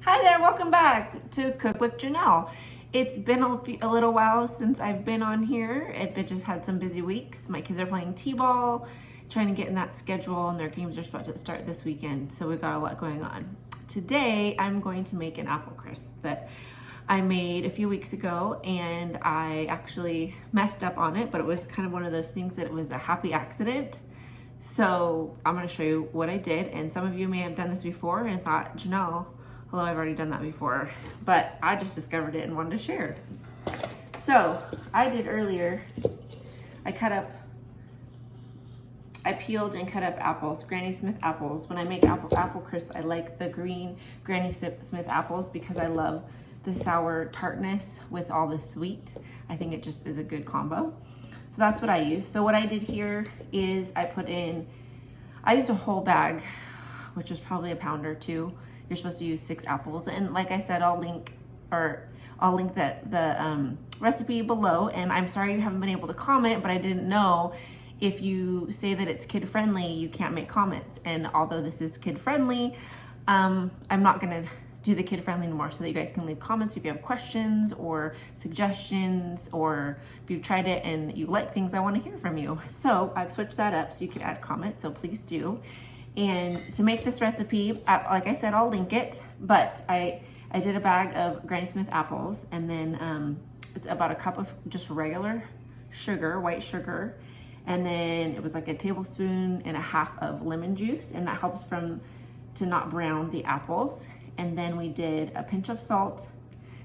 Hi there, welcome back to Cook with Janelle. It's been a little while since I've been on here. I've just had some busy weeks. My kids are playing t-ball, trying to get in that schedule, and their games are supposed to start this weekend, so we've got a lot going on. Today, I'm going to make an apple crisp that I made a few weeks ago, and I actually messed up on it, but it was kind of one of those things that it was a happy accident. So I'm going to show you what I did, and some of you may have done this before and thought, Janelle, hello, I've already done that before, but I just discovered it and wanted to share. So I did earlier, I peeled and cut up apples, Granny Smith apples. When I make apple crisp, I like the green Granny Smith apples because I love the sour tartness with all the sweet. I think it just is a good combo. So that's what I use. So what I did here is I used a whole bag, which was probably a pound or two. You're supposed to use 6 apples. And like I said, I'll link the recipe below. And I'm sorry you haven't been able to comment, but I didn't know if you say that it's kid friendly, you can't make comments. And although this is kid friendly, I'm not gonna do the kid friendly anymore so that you guys can leave comments if you have questions or suggestions, or if you've tried it and you like things, I wanna hear from you. So I've switched that up so you can add comments, so please do. And to make this recipe, like I said, I'll link it, but I did a bag of Granny Smith apples, and then it's about a cup of just regular sugar, white sugar, and then it was like a tablespoon and a half of lemon juice, and that helps to not brown the apples. And then we did a pinch of salt,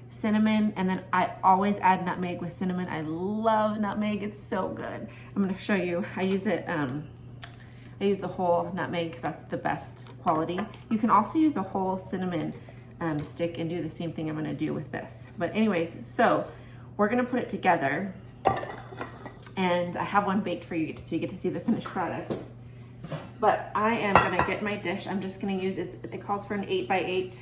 cinnamon, and then I always add nutmeg with cinnamon. I love nutmeg, it's so good. I'm gonna show you, I use the whole nutmeg because that's the best quality. You can also use a whole cinnamon stick and do the same thing I'm gonna do with this. But anyways, so we're gonna put it together, and I have one baked for you so you get to see the finished product. But I am gonna get my dish. I'm just gonna use, it calls for an 8x8,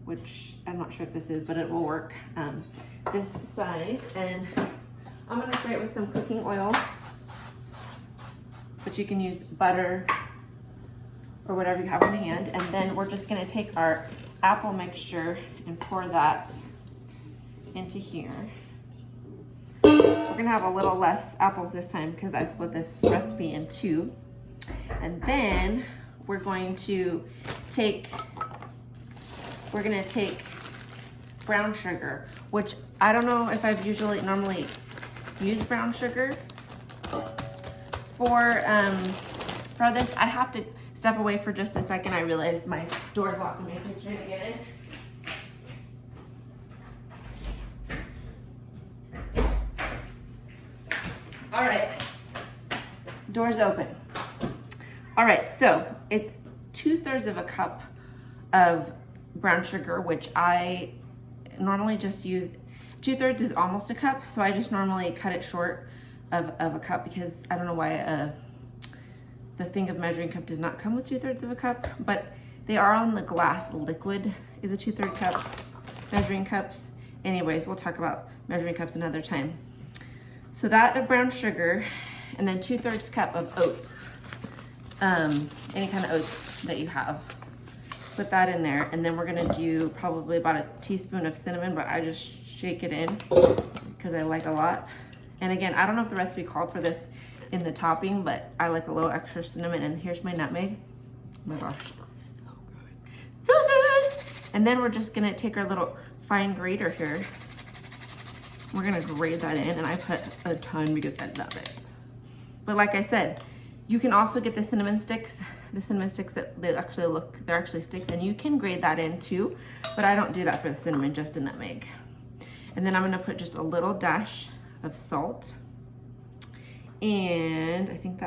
which I'm not sure if this is, but it will work. This size, and I'm gonna spray it with some cooking oil, but you can use butter or whatever you have on hand. And then we're just gonna take our apple mixture and pour that into here. We're gonna have a little less apples this time because I split this recipe in 2. And then we're gonna take brown sugar, which I don't know if I've normally used brown sugar. For this, I have to step away for just a second. I realized my door's locked in my kitchen to get in. All right, door's open. All right, so it's 2/3 of a cup of brown sugar, which I normally just use. 2/3 is almost a cup, so I just normally cut it short of a cup because I don't know why the thing of measuring cup does not come with 2/3 of a cup, but they are on the glass liquid is a 2/3 cup measuring cups. Anyways, we'll talk about measuring cups another time. So that of brown sugar, and then 2/3 cup of oats, any kind of oats that you have. Put that in there, and then we're gonna do probably about a teaspoon of cinnamon, but I just shake it in because I like a lot. And again, I don't know if the recipe called for this in the topping, but I like a little extra cinnamon. And here's my nutmeg. Oh my gosh, it's so good. So good! And then we're just gonna take our little fine grater here. We're gonna grate that in, and I put a ton because I love it. But like I said, you can also get the cinnamon sticks that they're actually sticks, and you can grate that in too, but I don't do that for the cinnamon, just the nutmeg. And then I'm gonna put just a little dash of salt. And I think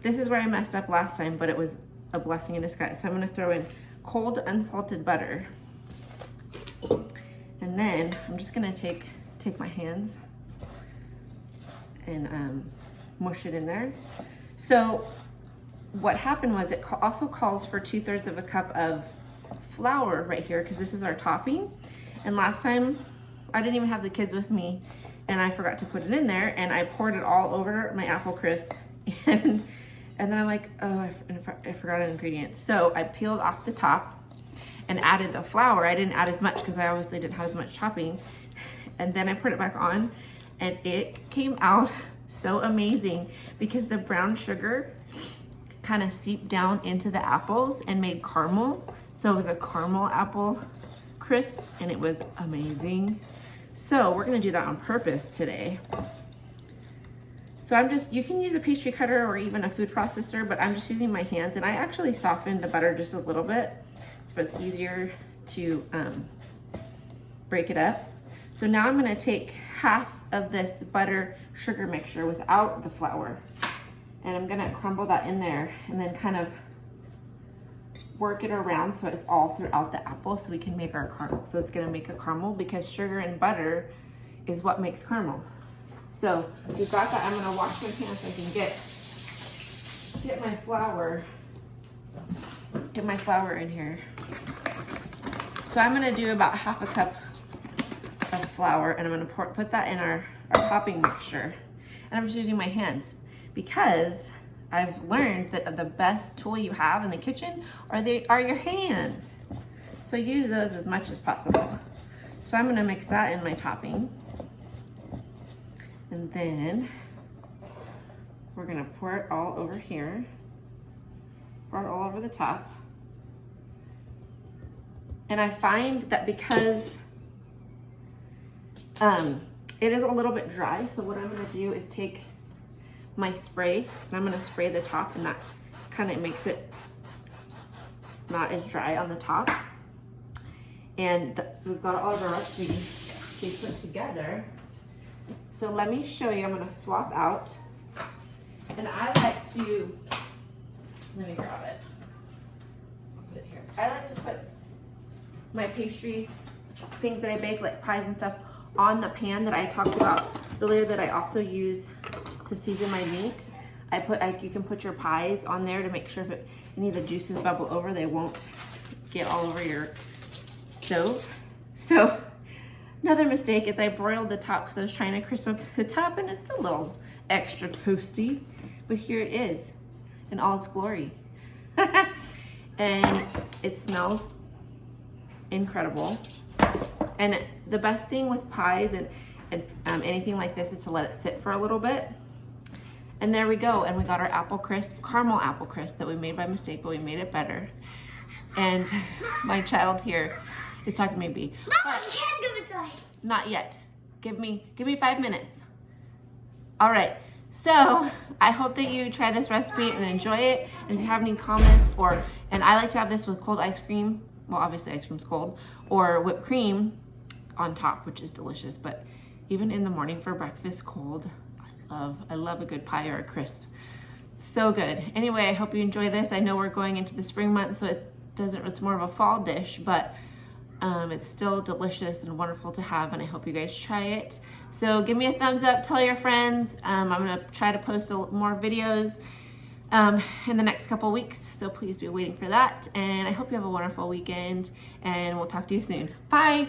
this is where I messed up last time, but it was a blessing in disguise. So I'm gonna throw in cold unsalted butter. And then I'm just gonna take my hands and mush it in there. So what happened was it also calls for 2/3 of a cup of flour right here, because this is our topping. And last time I didn't even have the kids with me, and I forgot to put it in there, and I poured it all over my apple crisp, and then I'm like, oh, I forgot an ingredient. So I peeled off the top, and added the flour. I didn't add as much because I obviously didn't have as much topping. And then I put it back on and it came out so amazing because the brown sugar kind of seeped down into the apples and made caramel. So it was a caramel apple crisp and it was amazing. So we're gonna do that on purpose today. So you can use a pastry cutter or even a food processor, but I'm just using my hands, and I actually softened the butter just a little bit so it's easier to break it up. So now I'm gonna take half of this butter sugar mixture without the flour, and I'm gonna crumble that in there and then kind of work it around so it's all throughout the apple so we can make our caramel. So it's gonna make a caramel because sugar and butter is what makes caramel. So we've got that. I'm gonna wash my hands so I can get my flour in here. So I'm gonna do about half a cup of flour, and I'm gonna put that in our topping mixture. And I'm just using my hands because I've learned that the best tool you have in the kitchen are your hands. So use those as much as possible. So I'm gonna mix that in my topping. And then we're gonna pour it all over here, pour it all over the top. And I find that because it is a little bit dry, so what I'm gonna do is take my spray and I'm gonna spray the top, and that kind of makes it not as dry on the top. And we've got all of our recipes put together. So let me show you. I'm gonna swap out, and I like to, let me grab it. I'll put it here. I like to put my pastry things that I bake, like pies and stuff, on the pan that I talked about earlier that I also use to season my meat. You can put your pies on there to make sure if any of the juices bubble over, they won't get all over your stove. So another mistake is I broiled the top because I was trying to crisp up the top, and it's a little extra toasty, but here it is in all its glory. And it smells incredible. And the best thing with pies and anything like this is to let it sit for a little bit. And there we go. And we got our apple crisp, caramel apple crisp that we made by mistake, but we made it better. And my child here is talking to me. Mom, you can't give it to me. Not yet. Give me 5 minutes. All right. So I hope that you try this recipe and enjoy it. And if you have any comments, and I like to have this with cold ice cream. Well, obviously ice cream's cold, or whipped cream on top, which is delicious. But even in the morning for breakfast, cold, I love a good pie or a crisp. So good. Anyway, I hope you enjoy this. I know we're going into the spring months, so it's more of a fall dish, but it's still delicious and wonderful to have, and I hope you guys try it. So give me a thumbs up, tell your friends. I'm gonna try to post more videos in the next couple weeks, so please be waiting for that. And I hope you have a wonderful weekend, and we'll talk to you soon. Bye.